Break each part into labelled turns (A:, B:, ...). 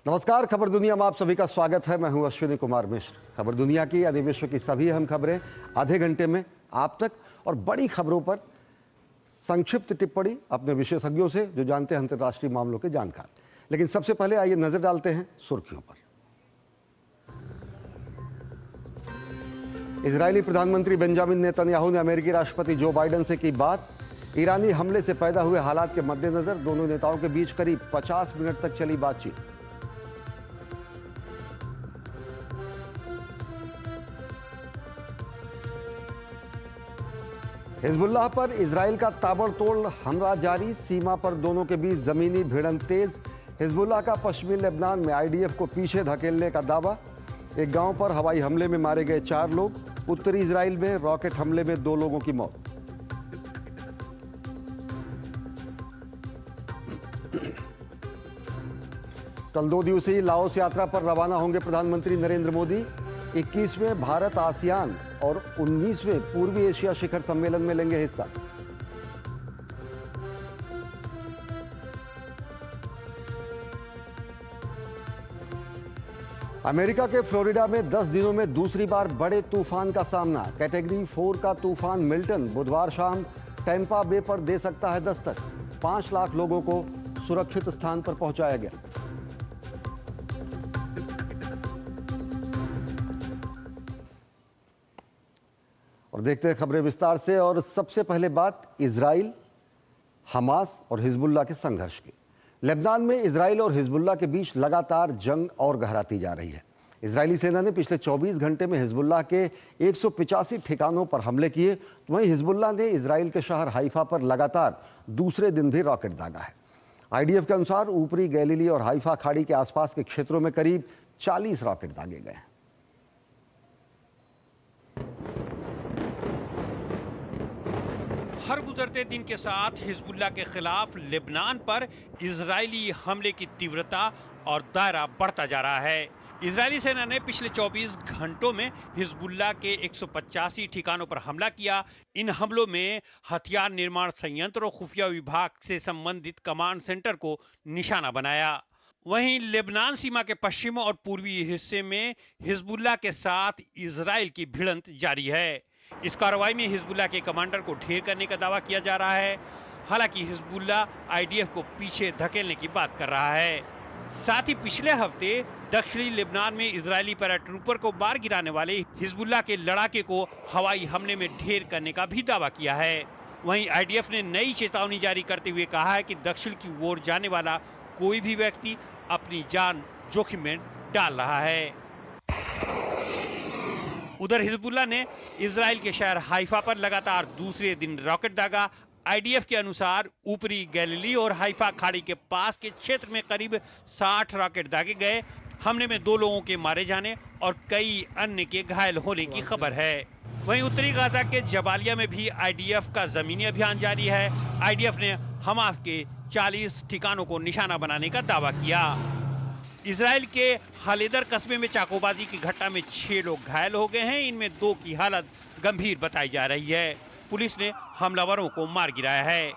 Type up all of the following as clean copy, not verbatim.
A: नमस्कार, खबर दुनिया में आप सभी का स्वागत है। मैं हूं अश्विनी कुमार मिश्र। खबर दुनिया की यानी विश्व की सभी अहम खबरें आधे घंटे में आप तक, और बड़ी खबरों पर संक्षिप्त टिप्पणी अपने विशेषज्ञों से जो जानते हैं अंतर्राष्ट्रीय मामलों के जानकार। लेकिन सबसे पहले आइए नजर डालते हैं सुर्खियों पर। इजरायली प्रधानमंत्री बेंजामिन नेतन्याहू ने अमेरिकी राष्ट्रपति जो बाइडेन से की बात। ईरानी हमले से पैदा हुए हालात के मद्देनजर दोनों नेताओं के बीच करीब 50 मिनट तक चली बातचीत। हिजबुल्लाह पर इजराइल का ताबड़तोड़ हमला जारी। सीमा पर दोनों के बीच जमीनी भिड़ंत तेज। हिजबुल्लाह का पश्चिमी लेबनान में आईडीएफ को पीछे धकेलने का दावा। एक गांव पर हवाई हमले में मारे गए 4 लोग। उत्तरी इजराइल में रॉकेट हमले में 2 लोगों की मौत। कल 2 दिवसीय लाओस यात्रा पर रवाना होंगे प्रधानमंत्री नरेंद्र मोदी। 21वें भारत आसियान और 19वें पूर्वी एशिया शिखर सम्मेलन में लेंगे हिस्सा। अमेरिका के फ्लोरिडा में 10 दिनों में दूसरी बार बड़े तूफान का सामना। कैटेगरी 4 का तूफान मिल्टन बुधवार शाम टैंपा बे पर दे सकता है दस्तक। 5 लाख लोगों को सुरक्षित स्थान पर पहुंचाया गया। और देखते हैं खबरें विस्तार से। और सबसे पहले बात इजराइल, हमास और हिजबुल्लाह के संघर्ष की। लेबनान में इजराइल और हिजबुल्लाह के बीच लगातार जंग और गहराती जा रही है। इजरायली सेना ने पिछले 24 घंटे में हिजबुल्लाह के 185 ठिकानों पर हमले किए, तो वहीं हिजबुल्लाह ने इजराइल के शहर हाइफा पर लगातार दूसरे दिन भी रॉकेट दागा है। आईडीएफ के अनुसार ऊपरी गैलीली और हाइफा खाड़ी के आसपास के क्षेत्रों में करीब 40 रॉकेट दागे गए हैं।
B: हर गुजरते दिन के साथ हिजबुल्लाह के खिलाफ लेबनान पर इजरायली हमले की तीव्रता और दायरा बढ़ता जा रहा है। इजरायली सेना ने पिछले 24 घंटों में हिजबुल्लाह के 185 ठिकानों पर हमला किया। इन हमलों में हथियार निर्माण संयंत्र और खुफिया विभाग से संबंधित कमांड सेंटर को निशाना बनाया। वहीं लेबनान सीमा के पश्चिम और पूर्वी हिस्से में हिजबुल्लाह के साथ इजराइल की भिड़ंत जारी है। इस कार्रवाई में हिजबुल्लाह के कमांडर को ढेर करने का दावा किया जा रहा है। हालांकि हिजबुल्लाह आईडीएफ को पीछे धकेलने की बात कर रहा है। साथ ही पिछले हफ्ते दक्षिणी लेबनान में इजरायली पैराट्रूपर को मार गिराने वाले हिजबुल्लाह के लड़ाके को हवाई हमले में ढेर करने का भी दावा किया है। वहीं आईडीएफ ने नई चेतावनी जारी करते हुए कहा है कि दक्षिण की ओर जाने वाला कोई भी व्यक्ति अपनी जान जोखिम में डाल रहा है। उधर हिजबुल्लाह ने इजराइल के शहर हाइफा पर लगातार दूसरे दिन रॉकेट दागा। आईडीएफ के अनुसार ऊपरी गैलीली और हाइफा खाड़ी के पास के क्षेत्र में करीब 60 रॉकेट दागे गए। हमले में 2 लोगों के मारे जाने और कई अन्य के घायल होने की खबर है। वहीं उत्तरी गाजा के जबालिया में भी आईडीएफ का जमीनी अभियान जारी है। आईडीएफ ने हमास के 40 ठिकानों को निशाना बनाने का दावा किया। इजराइल के हालेदर कस्बे में चाकूबाजी की घटना में 6 लोग घायल हो गए हैं। इनमें 2 की हालत गंभीर बताई जा रही है। पुलिस ने हमलावरों को मार गिराया है।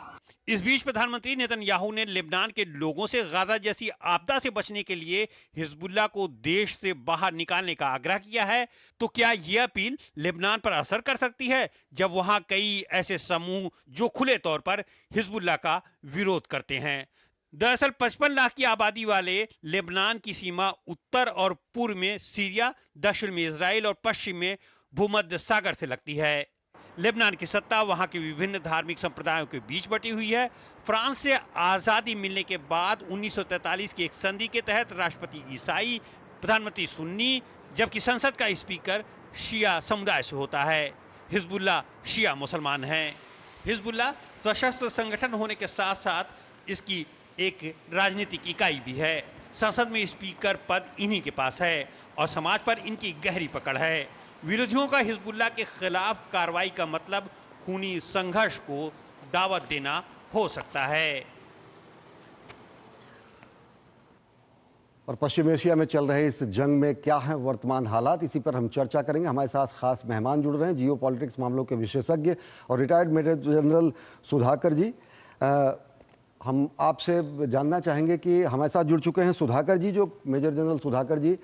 B: इस बीच प्रधानमंत्री नेतन्याहू ने लेबनान के लोगों से गाजा जैसी आपदा से बचने के लिए हिजबुल्लाह को देश से बाहर निकालने का आग्रह किया है। तो क्या ये अपील लेबनान पर असर कर सकती है, जब वहां कई ऐसे समूह जो खुले तौर पर हिजबुल्लाह का विरोध करते हैं? दरअसल 55 लाख की आबादी वाले लेबनान की सीमा उत्तर और पूर्व में सीरिया, दक्षिण में इजराइल और पश्चिम में भूमध्य सागर से लगती है। लेबनान की सत्ता वहां के विभिन्न धार्मिक संप्रदायों के बीच बटी हुई है। फ्रांस से आज़ादी मिलने के बाद 1943 की एक संधि के तहत राष्ट्रपति ईसाई, प्रधानमंत्री सुन्नी, जबकि संसद का स्पीकर शिया समुदाय से होता है। हिजबुल्लाह शिया मुसलमान है। हिजबुल्लाह सशस्त्र संगठन होने के साथ साथ इसकी एक राजनीतिक इकाई भी है। संसद में स्पीकर पद इन्हीं के पास है और समाज पर इनकी गहरी पकड़ है। विरोधियों का हिजबुल्लाह के खिलाफ कार्रवाई का मतलब खूनी संघर्ष को दावत देना हो सकता है।
A: और पश्चिम एशिया में चल रहे इस जंग में क्या है वर्तमान हालात, इसी पर हम चर्चा करेंगे। हमारे साथ खास मेहमान जुड़ रहे हैं, जियो पॉलिटिक्स मामलों के विशेषज्ञ और रिटायर्ड मेजर जनरल सुधाकर जी। हम आपसे जानना चाहेंगे कि हमारे साथ जुड़ चुके हैं सुधाकर जी, जो मेजर जनरल सुधाकर जी।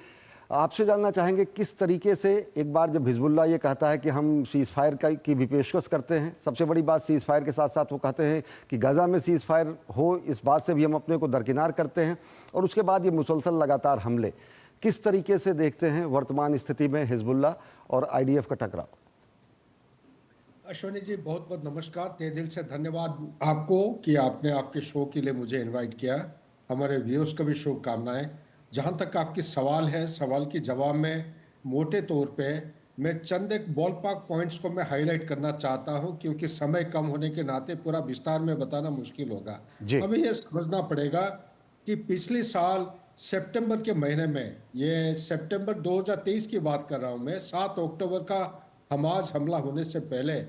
A: आपसे जानना चाहेंगे किस तरीके से एक बार जब हिजबुल्लाह ये कहता है कि हम सीज़ फायर की भी पेशकश करते हैं, सबसे बड़ी बात सीज़ फायर के साथ साथ वो कहते हैं कि गाज़ा में सीज़ फायर हो, इस बात से भी हम अपने को दरकिनार करते हैं, और उसके बाद ये मुसलसल लगातार हमले, किस तरीके से देखते हैं वर्तमान स्थिति में हिजबुल्लाह और IDF का टकराव?
C: अश्वनी जी, बहुत बहुत नमस्कार। तहे दिल से धन्यवाद आपको कि आपने आपके शो के लिए मुझे इनवाइट किया। हमारे व्यूअर्स को भी शुभकामनाएं। जहां तक आपकी सवाल है, सवाल के जवाब में मोटे तौर पे मैं चंद एक बॉल पार्क पॉइंट्स को मैं हाईलाइट करना चाहता हूं, क्योंकि समय कम होने के नाते पूरा विस्तार में बताना मुश्किल होगा। हमें यह समझना पड़ेगा कि पिछले साल सितंबर के महीने में, ये सितंबर 2023 की बात कर रहा हूं मैं, 7 अक्टूबर का हमास हमला होने से पहले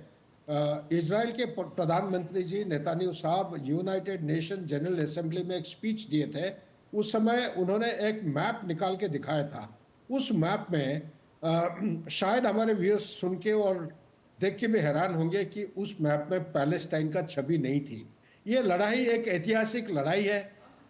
C: इजराइल के प्रधानमंत्री जी नेतान्याहू साहब यूनाइटेड नेशन जनरल असेंबली में एक स्पीच दिए थे। उस समय उन्होंने एक मैप निकाल के दिखाया था। उस मैप में शायद हमारे व्यूअर्स सुन के और देख के भी हैरान होंगे कि उस मैप में पैलेस्टाइन का छवि नहीं थी। ये लड़ाई एक ऐतिहासिक लड़ाई है।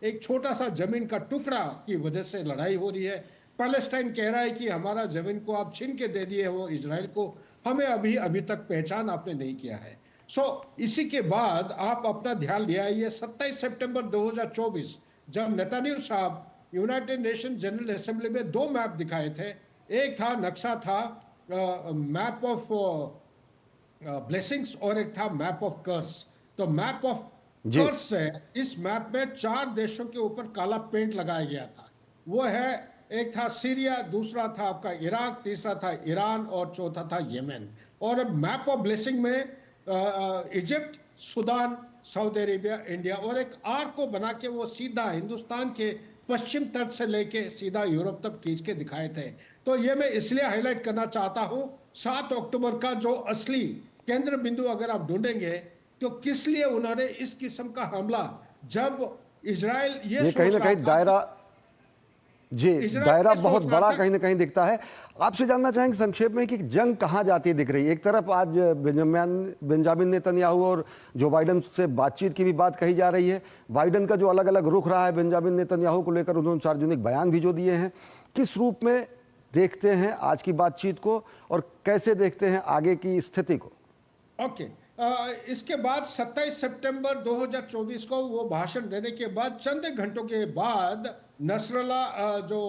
C: एक छोटा सा जमीन का टुकड़ा की वजह से लड़ाई हो रही है। पैलेस्टाइन कह रहा है कि हमारा जमीन को आप छीन के दे दिए हो इजराइल को, हमें अभी तक पहचान आपने नहीं किया है। इसी के बाद आप अपना ध्यान ले आइए 27 सितंबर 2024, जब नेतान्याहू साहब यूनाइटेड नेशन जनरल असेंबली में 2 मैप दिखाए थे। एक था नक्शा था मैप ऑफ ब्लेसिंग्स और एक था मैप ऑफ कर्स। तो मैप ऑफ कर्स से इस मैप में 4 देशों के ऊपर काला पेंट लगाया गया था। वो है, एक था सीरिया, दूसरा था आपका इराक, तीसरा था ईरान और चौथा था येमेन। और मैप ऑफ ब्लेसिंग में Egypt, Sudan, Saudi Arabia, India, और एक आर्क को बना के वो सीधा हिंदुस्तान के पश्चिम तट से लेके सीधा यूरोप तक खींच के दिखाए थे। तो ये मैं इसलिए हाईलाइट करना चाहता हूं, 7 अक्टूबर का जो असली केंद्र बिंदु अगर आप ढूंढेंगे तो किस लिए उन्होंने इस किस्म का हमला, जब इजराइल ये
A: कहीं ना कहीं दायरा बहुत बड़ा कहीं ना कहीं दिखता है। आपसे जानना चाहेंगे संक्षेप में कि जंग कहां जाती दिख रही है? एक तरफ आज बेंजामिन नेतन्याहू और जो बाइडन से बातचीत की भी बात कही जा रही है। बाइडन का जो अलग अलग रुख रहा है बेंजामिन नेतन्याहू को लेकर, उन्होंने सार्वजनिक बयान भी जो दिए हैं, किस रूप में देखते हैं आज की बातचीत को और कैसे देखते हैं आगे की स्थिति को?
C: इसके बाद 27 सितंबर 2024 को वो भाषण देने के बाद चंद घंटों के बाद नसरल्लाह जो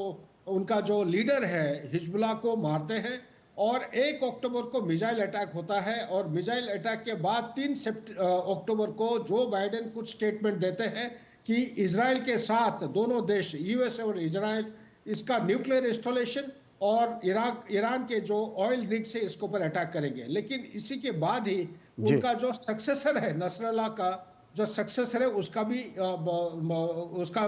C: उनका जो लीडर है हिजबुल्लाह को मारते हैं, और 1 अक्टूबर को मिसाइल अटैक होता है। और मिसाइल अटैक के बाद 3 अक्टूबर को जो बाइडेन कुछ स्टेटमेंट देते हैं कि इजराइल के साथ दोनों देश यूएसए और इजराइल इसका न्यूक्लियर इंस्टॉलेशन और ईरान के जो ऑयल रिग से इसके ऊपर अटैक करेंगे। लेकिन इसी के बाद ही उनका जो सक्सेसर है, नसरल्लाह का जो सक्सेसर है, उसका भी उसका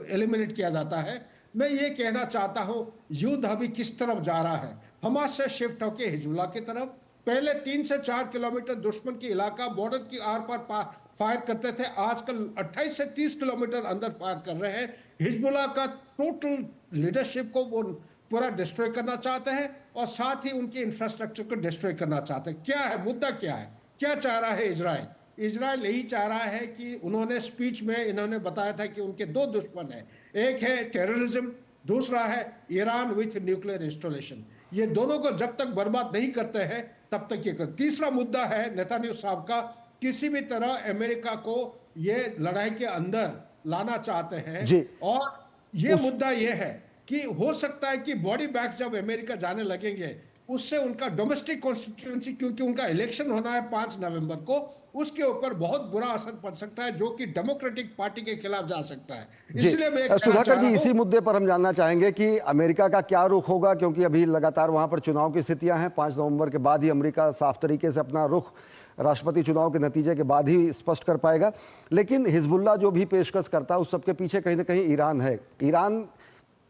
C: एलिमिनेट किया जाता है। मैं ये कहना चाहता हूं युद्ध अभी किस तरफ जा रहा है, हमास से शिफ्ट होकर हिजबुल्लाह की तरफ। पहले 3 से 4 किलोमीटर दुश्मन की इलाका बॉर्डर की आर पार फायर करते थे, आजकल 28 से 30 किलोमीटर अंदर फायर कर रहे हैं। हिजबुल्लाह का टोटल लीडरशिप को वो पूरा डिस्ट्रॉय करना चाहते हैं और साथ ही उनके इंफ्रास्ट्रक्चर को डिस्ट्रॉय करना चाहते हैं। क्या है मुद्दा, क्या है, क्या चाह रहा है इजराइल? इजराइल यही चाह रहा है कि उन्होंने स्पीच में इन्होंने बताया था कि उनके 2 दुश्मन हैं, एक है टेररिज्म, दूसरा है ईरान विथ न्यूक्लियर इंस्टॉलेशन। ये दोनों को जब तक बर्बाद नहीं करते हैं तब तक ये कर। तीसरा मुद्दा है नेतान्याहू साहब का, किसी भी तरह अमेरिका को ये लड़ाई के अंदर लाना चाहते हैं। और ये मुद्दा ये है कि हो सकता है कि बॉडी बैग्स जब अमेरिका जाने लगेंगे उससे उनका डोमेस्टिक कॉन्स्टिट्यूएंसी, क्योंकि उनका इलेक्शन होना है 5 नवंबर को, उसके ऊपर बहुत बुरा असर पड़ सकता है, जो कि डेमोक्रेटिक पार्टी के खिलाफ जा सकता है। इसलिए मैं
A: सुधाकर जी, इसी मुद्दे पर हम जानना चाहेंगे कि अमेरिका का क्या रुख होगा, क्योंकि अभी लगातार वहां पर चुनाव की स्थितियां हैं। 5 नवंबर के बाद ही अमेरिका साफ तरीके से अपना रुख राष्ट्रपति चुनाव के नतीजे के बाद ही स्पष्ट कर पाएगा। लेकिन हिजबुल्लाह जो भी पेशकश करता है उस सबके पीछे कहीं ना कहीं ईरान है। ईरान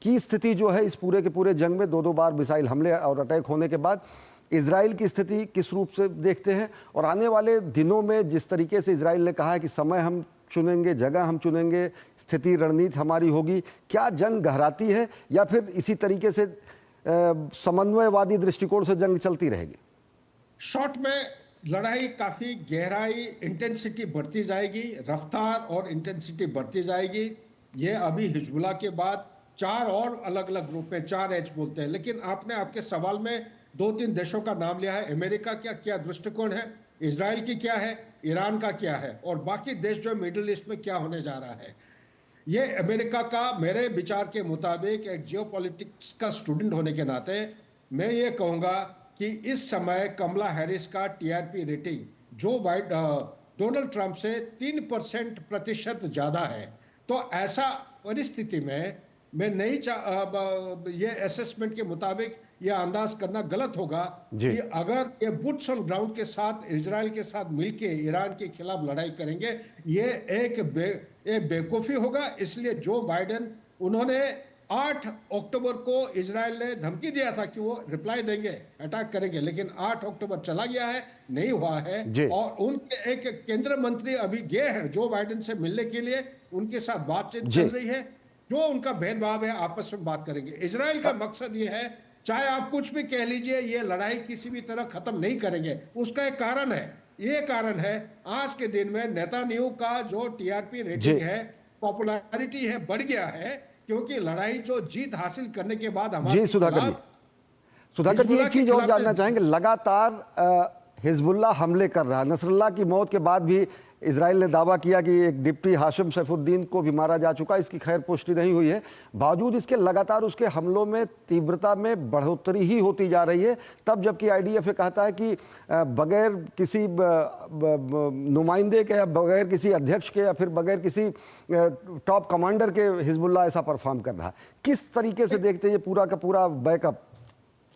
A: की स्थिति जो है इस पूरे के पूरे जंग में 2-2 बार मिसाइल हमले और अटैक होने के बाद इजराइल की स्थिति किस रूप से देखते हैं? और आने वाले दिनों में जिस तरीके से इजराइल ने कहा है कि समय हम चुनेंगे, जगह हम चुनेंगे, स्थिति रणनीति हमारी होगी, क्या जंग गहराती है या फिर इसी तरीके से समन्वयवादी दृष्टिकोण से जंग चलती रहेगी?
C: शॉर्ट में लड़ाई काफी गहराई, इंटेंसिटी बढ़ती जाएगी, रफ्तार और इंटेंसिटी बढ़ती जाएगी। ये अभी हिजबुल्लाह के बाद 4 और अलग अलग ग्रुप में 4H बोलते हैं, लेकिन आपने आपके सवाल में 2-3 देशों का नाम लिया है। अमेरिका क्या क्या दृष्टिकोण है, इजराइल की क्या है, ईरान का क्या है, और बाकी देश जो मिडिल ईस्ट में क्या होने जा रहा है। ये अमेरिका का, मेरे विचार के मुताबिक, एक जियोपॉलिटिक्स का स्टूडेंट होने के नाते मैं ये कहूँगा कि इस समय कमला हैरिस का TRP रेटिंग डोनाल्ड ट्रंप से 3% ज़्यादा है। तो ऐसा परिस्थिति में मैं नहीं ये असेसमेंट के मुताबिक यह अंदाज करना गलत होगा कि अगर ये बुट्स ऑन ग्राउंड के साथ इजराइल के साथ मिलके ईरान के खिलाफ लड़ाई करेंगे, ये एक बेवकूफ़ी होगा। इसलिए जो बाइडेन, उन्होंने 8 अक्टूबर को इजराइल ने धमकी दिया था कि वो रिप्लाई देंगे, अटैक करेंगे, लेकिन 8 अक्टूबर चला गया है, नहीं हुआ है। और उनके एक केंद्रीय मंत्री अभी गए हैं जो बाइडेन से मिलने के लिए, उनके साथ बातचीत चल रही है। जो उनका भेदभाव है आपस में बात करेंगे। इजराइल का मकसद ये है, चाहे आप कुछ भी कह लीजिए, ये लड़ाई किसी भी तरह खत्म नहीं करेंगे। उसका एक कारण है, ये कारण है आज के दिन में नेतान्याहू का जो TRP रेटिंग है, पॉपुलैरिटी है, बढ़ गया है, क्योंकि लड़ाई जो जीत हासिल करने के बाद हमारे
A: सुधाकर जी एक चीज और जानना चाहेंगे। लगातार हिजबुल्लाह हमले कर रहा है। नसरुल्लाह की मौत के बाद भी इजराइल ने दावा किया कि एक डिप्टी हाशिम सैफुद्दीन को भी मारा जा चुका है। इसकी खैर पुष्टि नहीं हुई है। बावजूद इसके लगातार उसके हमलों में तीव्रता में बढ़ोतरी ही होती जा रही है। तब जबकि IDF ये कहता है कि बगैर किसी नुमाइंदे के या बगैर किसी अध्यक्ष के या फिर बगैर किसी टॉप कमांडर के हिजबुल्लाह ऐसा परफॉर्म कर रहा है। किस तरीके से देखते हैं ये पूरा का पूरा बैकअप?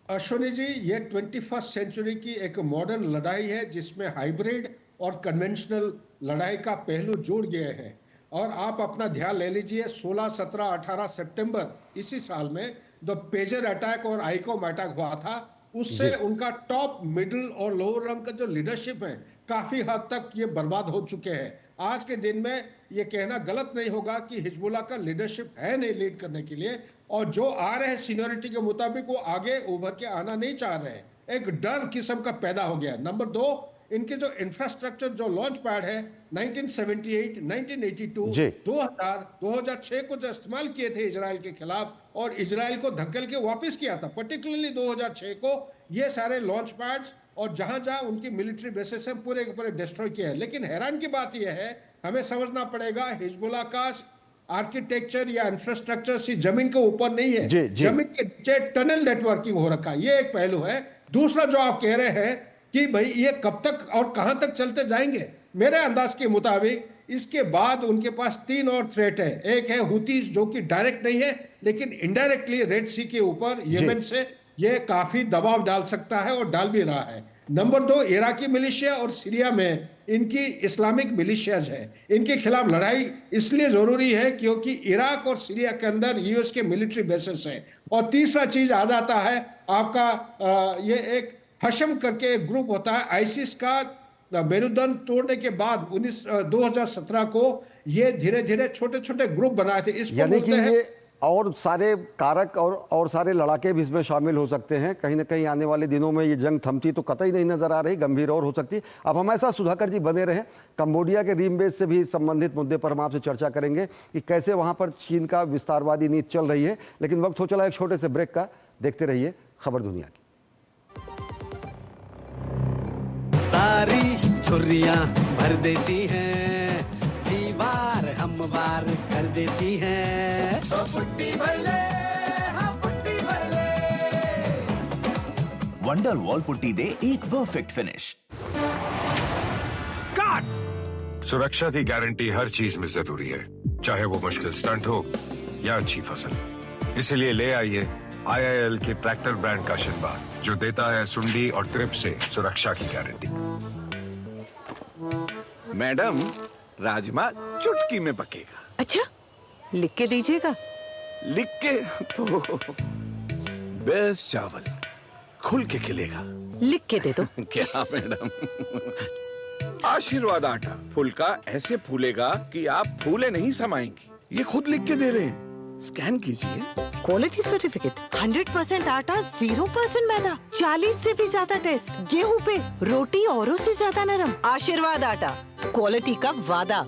C: अश्विनी जी, ये 21st सेंचुरी की एक मॉडर्न लड़ाई है जिसमें हाइब्रिड और कन्वेंशनल लड़ाई का पहलू जुड़ गए हैं। और आप अपना ध्यान ले लीजिए, 16, 17, 18 सितंबर इसी साल में द पेजर अटैक और आईकॉम अटैक हुआ था। उससे उनका टॉप, मिडिल और लोअर रंग का जो लीडरशिप है, काफी हद तक ये बर्बाद हो चुके हैं। आज के दिन में ये कहना गलत नहीं होगा कि हिजबुल्लाह का लीडरशिप है नहीं लीड करने के लिए, और जो आ रहे हैं सीनियरिटी के मुताबिक वो आगे उभर के आना नहीं चाह रहे हैं। एक डर किस्म का पैदा हो गया। नंबर 2, इनके जो इंफ्रास्ट्रक्चर, जो लॉन्च पैड है 1978, 1982, 2000, 2006 को जो इस्तेमाल किए थे इजराइल के खिलाफ और इजराइल को धकेल के वापस किया था, पर्टिकुलरली 2006 को, ये सारे लॉन्च पैड्स और जहां जहां उनकी मिलिट्री बेसिस है पूरे के पूरे डिस्ट्रॉय किया है। लेकिन हैरान की बात यह है, हमें समझना पड़ेगा, हिजबुल्लाह का आर्किटेक्चर या इंफ्रास्ट्रक्चर सिर्फ जमीन के ऊपर नहीं है, जमीन के नीचे टनल नेटवर्किंग हो रखा है। ये एक पहलू है। दूसरा जो आप कह रहे हैं कि भाई ये कब तक और कहां तक चलते जाएंगे, मेरे अंदाज के मुताबिक इसके बाद उनके पास 3 और थ्रेट है। एक है हुतीज, जो कि डायरेक्ट नहीं है लेकिन इनडायरेक्टली रेड सी के ऊपर यमन से ये काफी दबाव डाल सकता है और डाल भी रहा है। नंबर 2, इराकी मिलिशिया और सीरिया में इनकी इस्लामिक मिलिशियाज है। इनके खिलाफ लड़ाई इसलिए जरूरी है क्योंकि इराक और सीरिया के अंदर यूएस के मिलिट्री बेसेस है। और तीसरा चीज आ जाता है आपका ये एक हशम करके एक ग्रुप होता है आईसिस का। बेरुदन तोड़ने के बाद 2017 को ये धीरे धीरे छोटे छोटे ग्रुप बनाए थे। इसको
A: यानी कि ये और सारे कारक और सारे लड़ाके भी इसमें शामिल हो सकते हैं। कहीं ना कहीं आने वाले दिनों में ये जंग थमती तो कतई नहीं नजर आ रही, गंभीर और हो सकती। अब हमारे साथ सुधाकर जी बने रहे। कंबोडिया के रीम बेस से भी संबंधित मुद्दे पर हम आपसे चर्चा करेंगे कि कैसे वहां पर चीन का विस्तारवादी नीति चल रही है। लेकिन वक्त हो चला एक छोटे से ब्रेक का। देखते रहिए खबर दुनिया की।
D: सारी छुर्रियां भर देती हैं, दीवार हमवार कर देती हैं। तो पुट्टी भर ले, हाँ पुट्टी भर ले।
E: वंडर वॉल पुट्टी दे एक परफेक्ट फिनिश।
F: काट! सुरक्षा की गारंटी हर चीज में जरूरी है, चाहे वो मुश्किल स्टंट हो या अच्छी फसल। इसीलिए ले आइए IIL के ट्रैक्टर ब्रांड का शिनबार, जो देता है सुंडी और ट्रिप से सुरक्षा की गारंटी।
G: मैडम, राजमा चुटकी में पकेगा।
H: अच्छा, लिख के दीजिएगा।
G: लिख के तो बेस्ट चावल खुल के खिलेगा।
H: लिख के दे दो।
G: क्या मैडम? आशीर्वाद आटा फुलका ऐसे फूलेगा कि आप फूले नहीं समाएंगी। ये खुद लिख के दे रहे हैं। स्कैन कीजिए।
H: क्वालिटी सर्टिफिकेट 100% आटा 0% मैदा 40 से भी ज्यादा टेस्ट गेहूं पे रोटी औरों से ज्यादा नरम। आशीर्वाद आटा क्वालिटी का वादा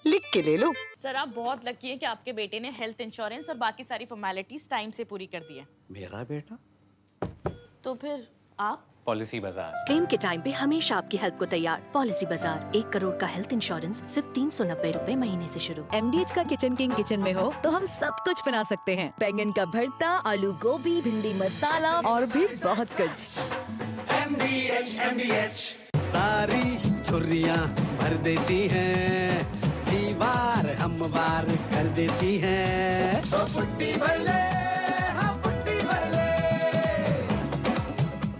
H: लिख के ले लो।
I: सर आप बहुत लकी हैं कि आपके बेटे ने हेल्थ इंश्योरेंस और बाकी सारी फॉर्मेलिटीज टाइम से पूरी कर दी है।
G: मेरा बेटा?
I: तो फिर आप?
J: पॉलिसी बाजार।
K: क्लेम के टाइम पे हमेशा आपकी हेल्प को तैयार। पॉलिसी बाजार 1 करोड़ का हेल्थ इंश्योरेंस सिर्फ 390 रुपए महीने से शुरू।
L: MDH का किचन किंग किचन में हो तो हम सब कुछ बना सकते हैं। बैंगन का भरता, आलू गोभी, भिंडी मसाला और भी बहुत कुछ।
D: MDH सारी छुर्रियाँ भर देती हैं, दीवार हमवार कर देती हैं। तो पुट्टी भर ले, हाँ पुट्टी भर ले।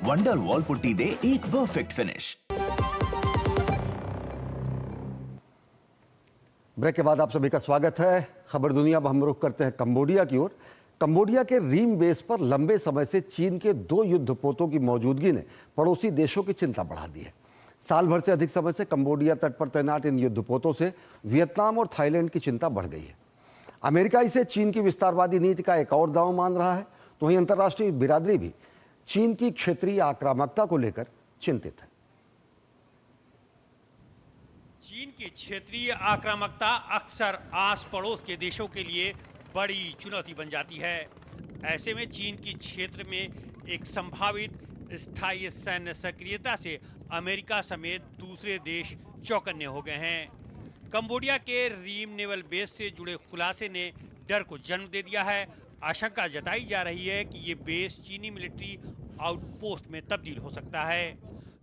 E: वंडर वॉल पुट्टी दे एक परफेक्ट फिनिश।
A: ब्रेक के बाद आप सभी का स्वागत है। खबर दुनिया में हम रुख करते हैं कंबोडिया की ओर। कंबोडिया के रीम बेस पर लंबे समय से चीन के 2 युद्धपोतों की मौजूदगी ने पड़ोसी देशों की चिंता बढ़ा दी है। साल भर से अधिक समय से कंबोडिया तट पर तैनात इन युद्धपोतों से वियतनाम और थाईलैंड की चिंता बढ़ गई है। अमेरिका इसे चीन की विस्तारवादी नीति का एक और दांव मान रहा है, तो वहीं अंतर्राष्ट्रीय बिरादरी भी चीन की क्षेत्रीय आक्रामकता को लेकर चिंतित है।
B: चीन की क्षेत्रीय आक्रामकता अक्सर आस पड़ोस के देशों के लिए बड़ी चुनौती बन जाती है। ऐसे में चीन की क्षेत्र में एक संभावित स्थायी सैन्य सक्रियता से अमेरिका समेत दूसरे देश चौकन्ने हो गए हैं। कंबोडिया के रीम नेवल बेस से जुड़े खुलासे ने डर को जन्म दे दिया है। आशंका जताई जा रही है कि ये बेस चीनी मिलिट्री आउटपोस्ट में तब्दील हो सकता है।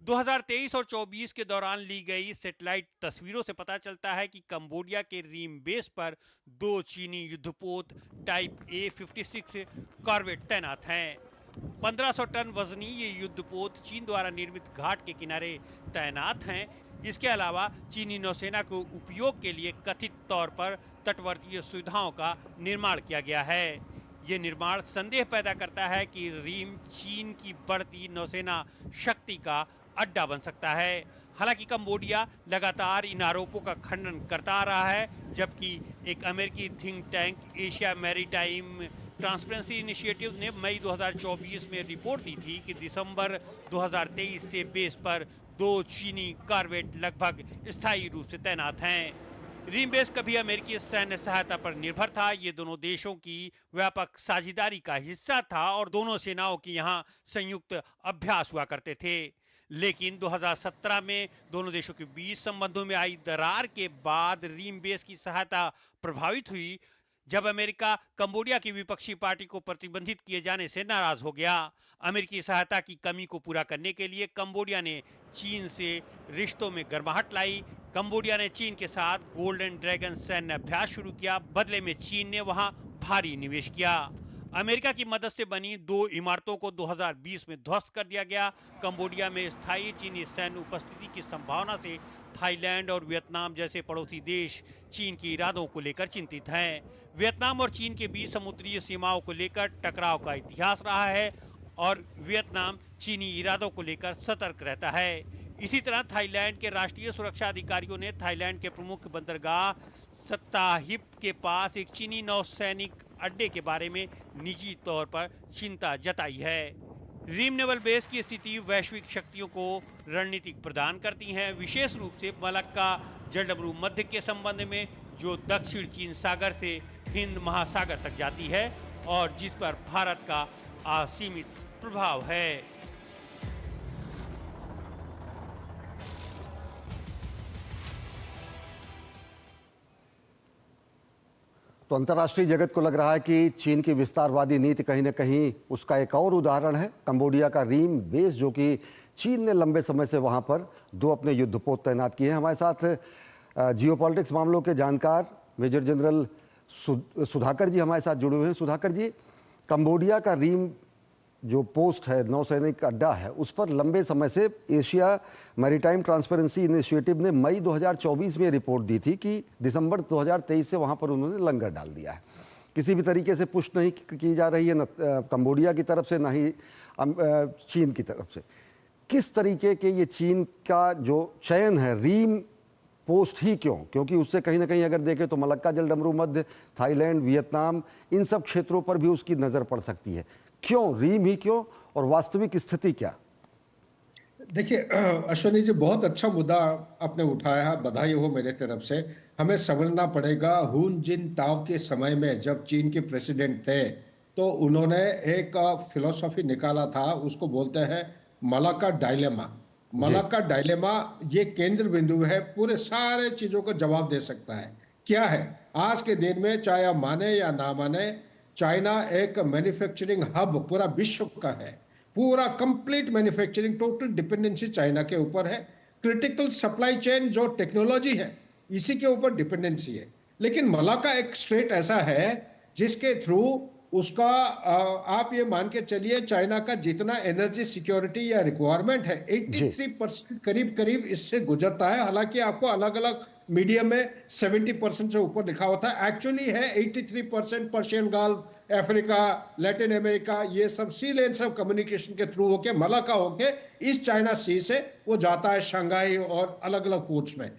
B: 2023 और 24 के दौरान ली गई सैटेलाइट तस्वीरों से पता चलता है कि कंबोडिया के रीम बेस पर 2 चीनी युद्धपोत टाइप A-56 कॉर्वेट तैनात हैं। 1500 टन वजनी ये युद्धपोत चीन द्वारा निर्मित घाट के किनारे तैनात हैं। इसके अलावा चीनी नौसेना को उपयोग के लिए कथित तौर पर तटवर्तीय सुविधाओं का निर्माण किया गया है। ये निर्माण संदेह पैदा करता है कि रीम चीन की बढ़ती नौसेना शक्ति का अड्डा बन सकता है। हालांकि कंबोडिया लगातार इन आरोपों का खंडन करता आ रहा है, जबकि एक अमेरिकी think tank Asia maritime transparency initiative ने मई 2024 में रिपोर्ट दी थी कि दिसंबर 2023 से बेस पर 2 चीनी कॉर्वेट लगभग स्थायी रूप से तैनात हैं। रीम बेस कभी अमेरिकी सैन्य सहायता पर निर्भर था। ये दोनों देशों की व्यापक साझेदारी का हिस्सा था और दोनों सेनाओं की यहाँ संयुक्त अभ्यास हुआ करते थे। लेकिन 2017 में दोनों देशों के बीच संबंधों में आई दरार के बाद रीम बेस की सहायता प्रभावित हुई, जब अमेरिका कंबोडिया की विपक्षी पार्टी को प्रतिबंधित किए जाने से नाराज हो गया। अमेरिकी सहायता की कमी को पूरा करने के लिए कंबोडिया ने चीन से रिश्तों में गर्माहट लाई। कंबोडिया ने चीन के साथ गोल्डन ड्रैगन सैन्य अभ्यास शुरू किया। बदले में चीन ने वहां भारी निवेश किया। अमेरिका की मदद से बनी 2 इमारतों को 2020 में ध्वस्त कर दिया गया। कंबोडिया में स्थायी चीनी सैन्य उपस्थिति की संभावना से थाईलैंड और वियतनाम जैसे पड़ोसी देश चीन के इरादों को लेकर चिंतित हैं। वियतनाम और चीन के बीच समुद्री सीमाओं को लेकर टकराव का इतिहास रहा है और वियतनाम चीनी इरादों को लेकर सतर्क रहता है। इसी तरह थाईलैंड के राष्ट्रीय सुरक्षा अधिकारियों ने थाईलैंड के प्रमुख बंदरगाह सत्ताहिप के पास एक चीनी नौसैनिक अड्डे के बारे में निजी तौर पर चिंता जताई है। रीम नेवल बेस की स्थिति वैश्विक शक्तियों को रणनीतिक प्रदान करती हैं, विशेष रूप से मलक्का जलडमरू मध्य के संबंध में, जो दक्षिण चीन सागर से हिंद महासागर तक जाती है और जिस पर भारत का असीमित प्रभाव है।
A: तो अंतर्राष्ट्रीय जगत को लग रहा है कि चीन की विस्तारवादी नीति कहीं न कहीं उसका एक और उदाहरण है। कंबोडिया का रीम बेस, जो कि चीन ने लंबे समय से वहां पर 2 अपने युद्धपोत तैनात किए हैं। हमारे साथ जियोपॉलिटिक्स मामलों के जानकार मेजर जनरल सुधाकर जी हमारे साथ जुड़े हुए हैं। सुधाकर जी, कंबोडिया का रीम जो पोस्ट है, नौसैनिक अड्डा है, उस पर लंबे समय से एशिया मैरीटाइम ट्रांसपेरेंसी इनिशिएटिव ने मई 2024 में रिपोर्ट दी थी कि दिसंबर 2023 से वहां पर उन्होंने लंगर डाल दिया है। किसी भी तरीके से पुष्ट नहीं की जा रही है, न कंबोडिया की तरफ से, न ही चीन की तरफ से। किस तरीके के ये चीन का जो चयन है रीम पोस्ट ही क्यों? क्योंकि उससे कहीं ना कहीं अगर देखें तो मलक्का जल डमरू मध्य, थाईलैंड, वियतनाम, इन सब क्षेत्रों पर भी उसकी नज़र पड़ सकती है। क्यों रीम ही क्यों, और वास्तविक स्थिति क्या?
C: देखिए अश्विनी जी, बहुत अच्छा मुद्दा आपने उठाया है, बधाई हो मेरे तरफ से। हमें समझना पड़ेगा, हुन जिन ताओ के समय में जब चीन के प्रेसिडेंट थे तो उन्होंने एक फिलॉसफी निकाला था, उसको बोलते हैं मलाक्का डायलेमा। मलाक्का डायलेमा ये केंद्र बिंदु है, पूरे सारे चीजों का जवाब दे सकता है। क्या है? आज के दिन में चाहे आप माने या ना माने, चाइना एक मैन्युफैक्चरिंग हब पूरा विश्व का है। पूरा complete manufacturing, total dependency China के ऊपर है। क्रिटिकल सप्लाई चेन जो टेक्नोलॉजी है इसी के ऊपर डिपेंडेंसी है। लेकिन मलाक्का एक स्ट्रेट ऐसा है जिसके थ्रू उसका आप ये मान के चलिए, चाइना का जितना एनर्जी सिक्योरिटी या रिक्वायरमेंट है 83% करीब करीब इससे गुजरता है। हालांकि आपको अलग अलग मीडिया में 70% से ऊपर लिखा होता है, एक्चुअली है 83%। Persian gulf, Africa, Latin America, ये सब सी लेन सब कम्युनिकेशन के थ्रू होके, मलाक्का होके इस चाइना सी से वो जाता है शंघाई और अलग अलग पोर्ट्स में।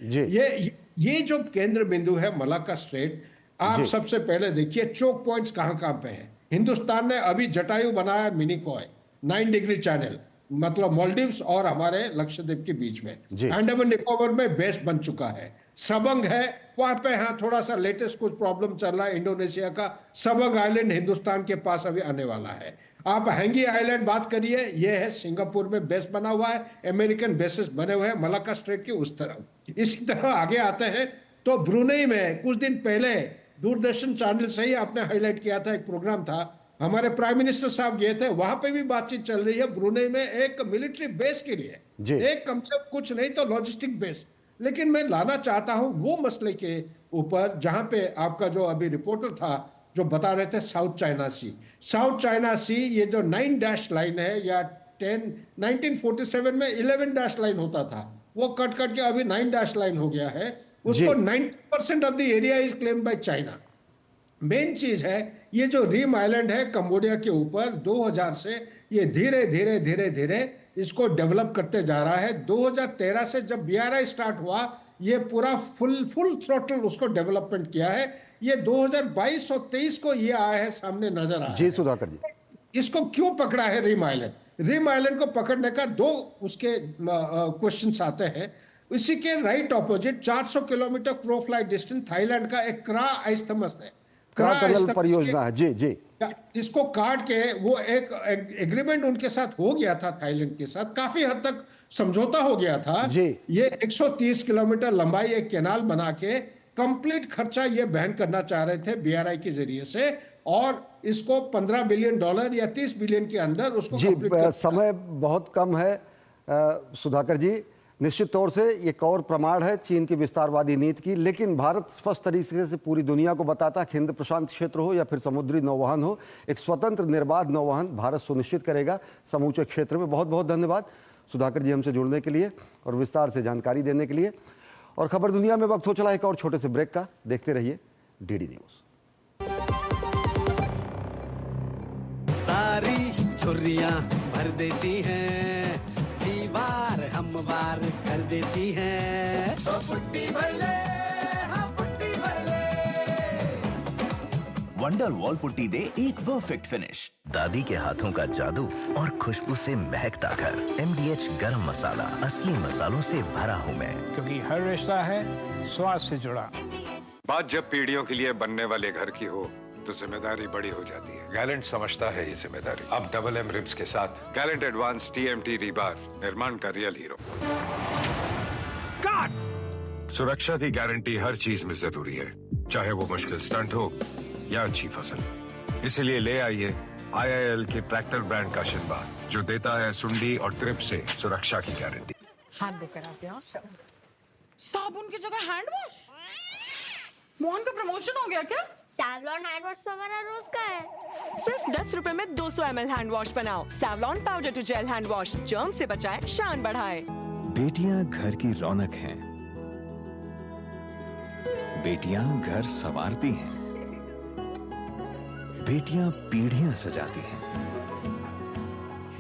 C: ये जो केंद्र बिंदु है मलाक्का स्ट्रेट, आप सबसे पहले देखिए चोक पॉइंट्स कहां कहां पे हैं। हिंदुस्तान ने अभी जटायु बनाया, मिनिकॉय 9 डिग्री चैनल, मतलब मालदीव्स और हमारे लक्षद्वीप के बीच में। अंडमान निकोबार में बेस बन चुका है। सबंग है वहां पे, हाँ थोड़ा सा लेटेस्ट कुछ प्रॉब्लम चल रहा है इंडोनेशिया का। सबंग आइलैंड हिंदुस्तान के पास अभी आने वाला है। आप हैंगी आइलैंड बात करिए, ये है सिंगापुर में बेस बना हुआ है, अमेरिकन बेसिस बने हुए हैं मलाक्का स्ट्रेट के उस तरफ। इसी तरह आगे आते हैं तो ब्रुनेई में कुछ दिन पहले दूरदर्शन चैनल से ही आपने हाईलाइट किया था, एक प्रोग्राम था, हमारे प्राइम मिनिस्टर साहब गए थे, वहां पे भी बातचीत चल रही है ब्रुनेई में एक मिलिट्री बेस के लिए, एक कम से कुछ नहीं तो लॉजिस्टिक बेस। लेकिन मैं लाना चाहता हूं वो मसले के ऊपर जहां पे आपका जो अभी रिपोर्टर था जो बता रहे थे साउथ चाइना सी। साउथ चाइना सी ये जो 9 डैश लाइन है, या 1947 में 11 डैश लाइन होता था, वो कट के अभी 9 डैश लाइन हो गया है। उसको 90% of the area is claimed by China. Main चीज है ये जो रीम आइलैंड है कंबोडिया के ऊपर, 2000 से ये धीरे धीरे धीरे धीरे इसको डेवलप करते जा रहा है। 2013 से जब BRI स्टार्ट हुआ, ये पूरा फुल थ्रोटल उसको डेवलपमेंट किया है। ये 2022 और 23 को ये आया है, सामने नजर आया।
A: जी सुधाकर जी,
C: इसको क्यों पकड़ा है रीम आइलैंड? रीम आइलैंड को पकड़ने का दो उसके क्वेश्चंस आते हैं। इसी के right opposite 400 kilometre crow flight distance Thailand का एक क्रा आइस्थमस है,
A: क्रा टनल परियोजना है। जी
C: इसको काट के वो एक एग्रीमेंट उनके साथ हो गया था थाईलैंड के साथ, काफी हद तक समझौता हो गया था। ये 130 किलोमीटर लंबाई एक कैनाल बना के कंप्लीट खर्चा ये बहन करना चाह रहे थे BRI के जरिए से, और इसको $15 बिलियन या 30 बिलियन के अंदर उसको
A: समय बहुत कम है सुधाकर जी। निश्चित तौर से एक और प्रमाण है चीन की विस्तारवादी नीति की, लेकिन भारत स्पष्ट तरीके से पूरी दुनिया को बताता है, हिंद प्रशांत क्षेत्र हो या फिर समुद्री नौवहन हो, एक स्वतंत्र निर्बाध नौवहन भारत सुनिश्चित करेगा समूचे क्षेत्र में। बहुत बहुत धन्यवाद सुधाकर जी हमसे जुड़ने के लिए और विस्तार से जानकारी देने के लिए। और खबर दुनिया में वक्त हो चला एक और छोटे से ब्रेक का, देखते रहिए DD न्यूज।
D: सारी झुर्रियां भर देती हैं, दीवार हमवार कर देती हैं। तो पुट्टी भर ले, हाँ पुट्टी भर ले।
E: वंडर वॉल पुट्टी दे एक परफेक्ट फिनिश।
J: दादी के हाथों का जादू और खुशबू से महकता घर। MDH गरम मसाला, असली मसालों से भरा हूँ मैं,
M: क्योंकि हर रिश्ता है स्वाद से जुड़ा।
F: बात जब पीढ़ियों के लिए बनने वाले घर की हो तो जिम्मेदारी बड़ी हो जाती है। गैलेंट समझता है ये जिम्मेदारी। अब डबल M रिब्स के साथ गैलेंट एडवांस TMT रीबार, निर्माण का रियल हीरो। सुरक्षा की गारंटी हर चीज में जरूरी है, चाहे वो मुश्किल स्टंट हो या अच्छी फसल। इसलिए ले आइए IIL के ट्रैक्टर ब्रांड का शिनबा, जो देता है सुंडी और ट्रिप से सुरक्षा की गारंटी।
N: हाथ धोकर आते हैं। साबुन की जगह हैंड वॉश। मोहन का प्रमोशन हो गया क्या?
O: सैवलॉन हैंड वॉश तो हमारा रोज का है।
P: सिर्फ 10 रुपए में 200 ml हैंड वॉश बनाओ। Savlon powder to gel hand wash, germ से बचाए, शान बढ़ाए।
Q: बेटियां घर की रौनक हैं। बेटियां घर संवारती हैं। बेटियां पीढ़ियां सजाती हैं।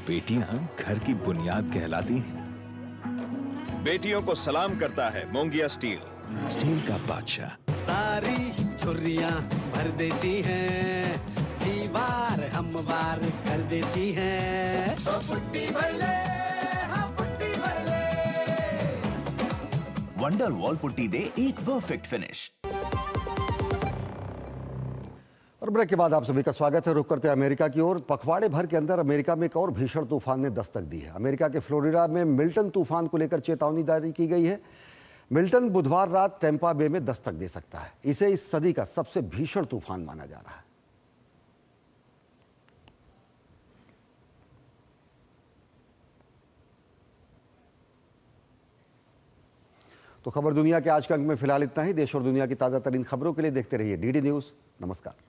Q: बेटियां घर की बुनियाद कहलाती हैं।
R: बेटियों को सलाम करता है मोंगिया स्टील,
Q: स्टील का बादशाह।
D: सारी झुर्रियाँ भर देती हैं, दीवार हमवार कर देती हैं। तो पुट्टी भर ले, हाँ पुट्टी भर ले।
E: वंडर वॉल पुट्टी दे एक परफेक्ट फिनिश।
A: और ब्रेक के बाद आप सभी का स्वागत है। रुक करते हैं अमेरिका की ओर। पखवाड़े भर के अंदर अमेरिका में एक और भीषण तूफान ने दस्तक दी है। अमेरिका के फ्लोरिडा में मिल्टन तूफान को लेकर चेतावनी जारी की गई है। मिल्टन बुधवार रात टेम्पा बे में दस्तक दे सकता है। इसे इस सदी का सबसे भीषण तूफान माना जा रहा है। तो खबर दुनिया के आज के अंक में फिलहाल इतना ही। देश और दुनिया की ताजा तरीन खबरों के लिए देखते रहिए डीडी न्यूज। नमस्कार।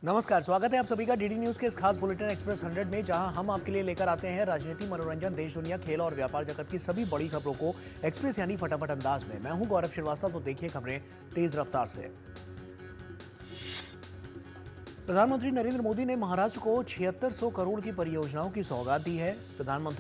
R: नमस्कार, स्वागत है आप सभी का डीडी न्यूज के इस खास बुलेटिन एक्सप्रेस 100 में, जहां हम आपके लिए लेकर आते हैं राजनीति, मनोरंजन, देश दुनिया, खेल और व्यापार जगत की सभी बड़ी खबरों को एक्सप्रेस यानी फटाफट अंदाज में। मैं हूं गौरव श्रीवास्तव। तो देखिए खबरें तेज रफ्तार से। प्रधानमंत्री नरेंद्र मोदी ने महाराष्ट्र को 7600 करोड़ की परियोजनाओं की सौगात दी है। प्रधानमंत्री